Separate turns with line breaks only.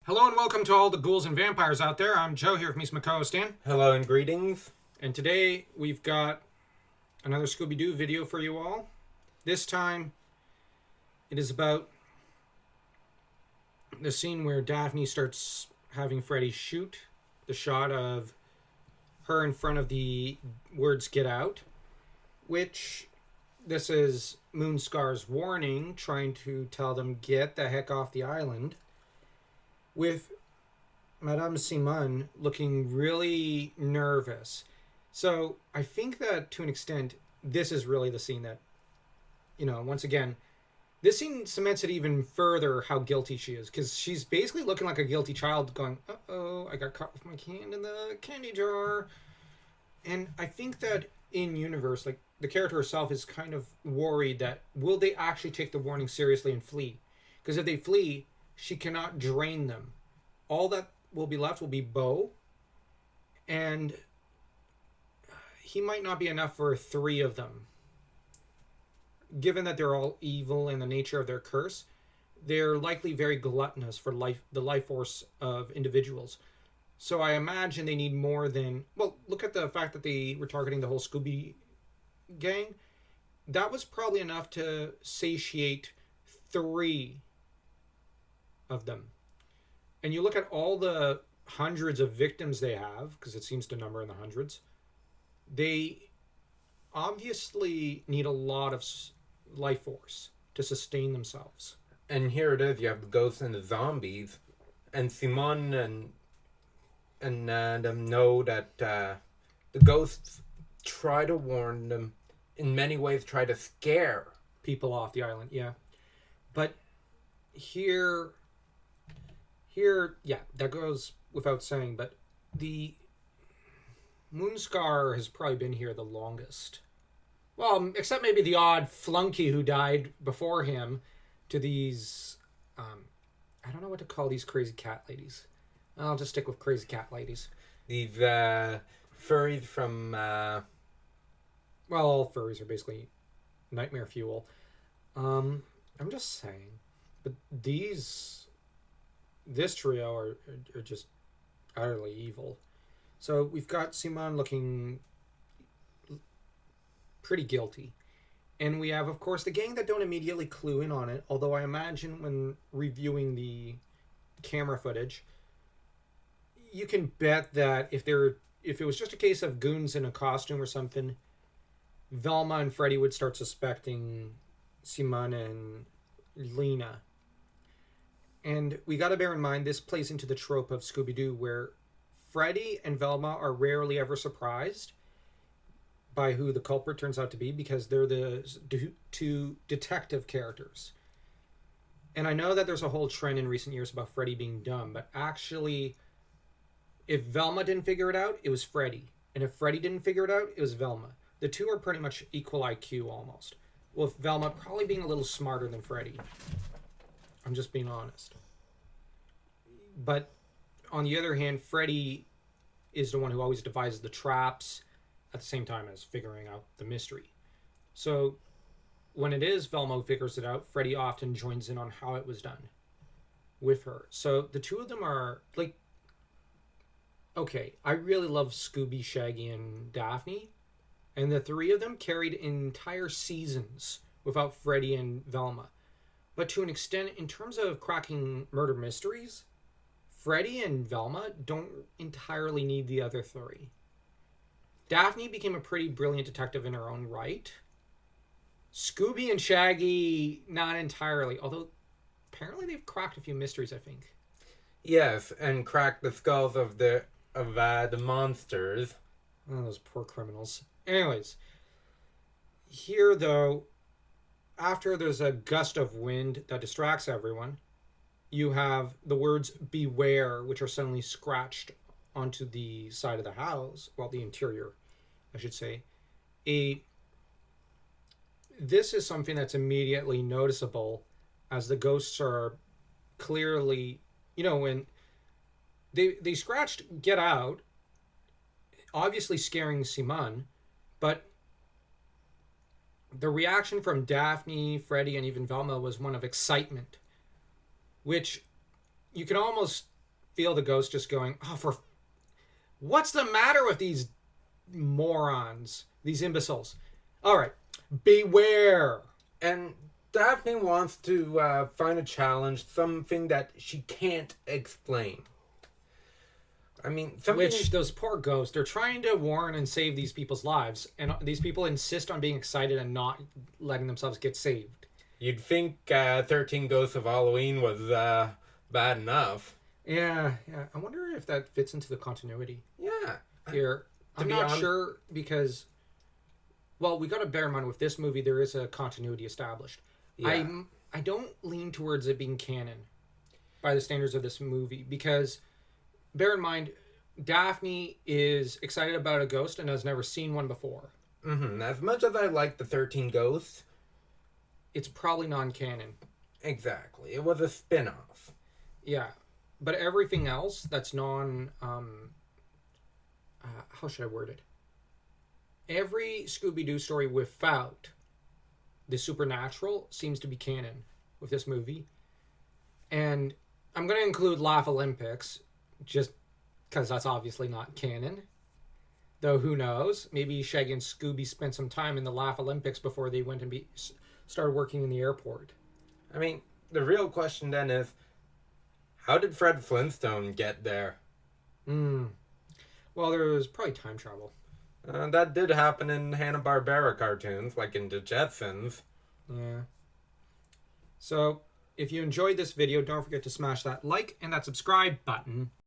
Hello and welcome to all the ghouls and vampires out there. I'm Joe here with me, my co-host Dan.
Hello and greetings.
And today we've got another Scooby-Doo video for you all. This time it is about the scene where Daphne starts having Freddy shoot the shot of her in front of the words "Get Out," which this is Moonscar's warning, trying to tell them get the heck off the island, with Madame Simone looking really nervous. So I think that to an extent, this is really the scene that, once again, this scene cements it even further how guilty she is. Because she's basically looking like a guilty child going, uh-oh, I got caught with my hand in the candy jar. And I think that in universe, like, the character herself is kind of worried that will they actually take the warning seriously and flee? Because if they flee, she cannot drain them. All that will be left will be Beau, and he might not be enough for 3 of them. Given that they're all evil in the nature of their curse, they're likely very gluttonous for the life force of individuals. So I imagine they need more than... Well, look at the fact that they were targeting the whole Scooby gang. That was probably enough to satiate 3 of them. And you look at all the hundreds of victims they have, because it seems to number in the hundreds, they obviously need a lot of life force to sustain themselves.
And here it is, you have the ghosts and the zombies, and Simone and them know that the ghosts try to warn them, in many ways try to scare
people off the island, yeah. But here, yeah, that goes without saying, but the Moonscar has probably been here the longest. Well, except maybe the odd flunky who died before him to these, I don't know what to call these crazy cat ladies. I'll just stick with crazy cat ladies.
These furries from...
Well, all furries are basically nightmare fuel. I'm just saying. But this trio are just utterly evil. So we've got Simone looking pretty guilty. And we have, of course, the gang that don't immediately clue in on it, although I imagine when reviewing the camera footage, you can bet that if it was just a case of goons in a costume or something, Velma and Freddy would start suspecting Simone and Lena. And we got to bear in mind, this plays into the trope of Scooby-Doo, where Freddy and Velma are rarely ever surprised by who the culprit turns out to be, because they're the 2 detective characters. And I know that there's a whole trend in recent years about Freddy being dumb, but actually, if Velma didn't figure it out, it was Freddy. And if Freddy didn't figure it out, it was Velma. The 2 are pretty much equal IQ almost. With Velma probably being a little smarter than Freddy. I'm just being honest. But on the other hand, Freddy is the one who always devises the traps at the same time as figuring out the mystery. So when it is Velma who figures it out, Freddy often joins in on how it was done with her. So the 2 of them are like... Okay, I really love Scooby, Shaggy, and Daphne. And the 3 of them carried entire seasons without Freddy and Velma. But to an extent, in terms of cracking murder mysteries, Freddy and Velma don't entirely need the other 3. Daphne became a pretty brilliant detective in her own right. Scooby and Shaggy, not entirely. Although, apparently they've cracked a few mysteries, I think.
Yes, and cracked the skulls of the monsters.
Oh, those poor criminals. Anyways, here though, after there's a gust of wind that distracts everyone, you have the words "beware," which are suddenly scratched onto the side of the house, well, the interior, I should say. This is something that's immediately noticeable, as the ghosts are clearly, when they scratched "Get Out," obviously scaring Simone, but the reaction from Daphne, Freddy, and even Velma was one of excitement, which you can almost feel the ghost just going, oh, for what's the matter with these morons, these imbeciles? All right, beware.
And Daphne wants to find a challenge, something that she can't explain. I mean, something...
Which, those poor ghosts, they're trying to warn and save these people's lives, and these people insist on being excited and not letting themselves get saved.
You'd think 13 Ghosts of Halloween was bad enough.
Yeah. I wonder if that fits into the continuity.
Yeah.
Here, I'm not sure because, well, we got to bear in mind with this movie there is a continuity established.
Yeah.
I don't lean towards it being canon by the standards of this movie because, bear in mind, Daphne is excited about a ghost and has never seen one before.
Mm-hmm. As much as I like the 13 Ghosts,
it's probably non-canon.
Exactly. It was a spin-off.
Yeah. But everything else that's how should I word it? Every Scooby-Doo story without the supernatural seems to be canon with this movie. And I'm going to include Laugh Olympics, just because that's obviously not canon. Though who knows? Maybe Shaggy and Scooby spent some time in the Laugh Olympics before they went and started working in the airport.
I mean, the real question then is, how did Fred Flintstone get there?
Well, there was probably time travel.
That did happen in Hanna-Barbera cartoons, like in The Jetsons.
Yeah. So, if you enjoyed this video, don't forget to smash that like and that subscribe button.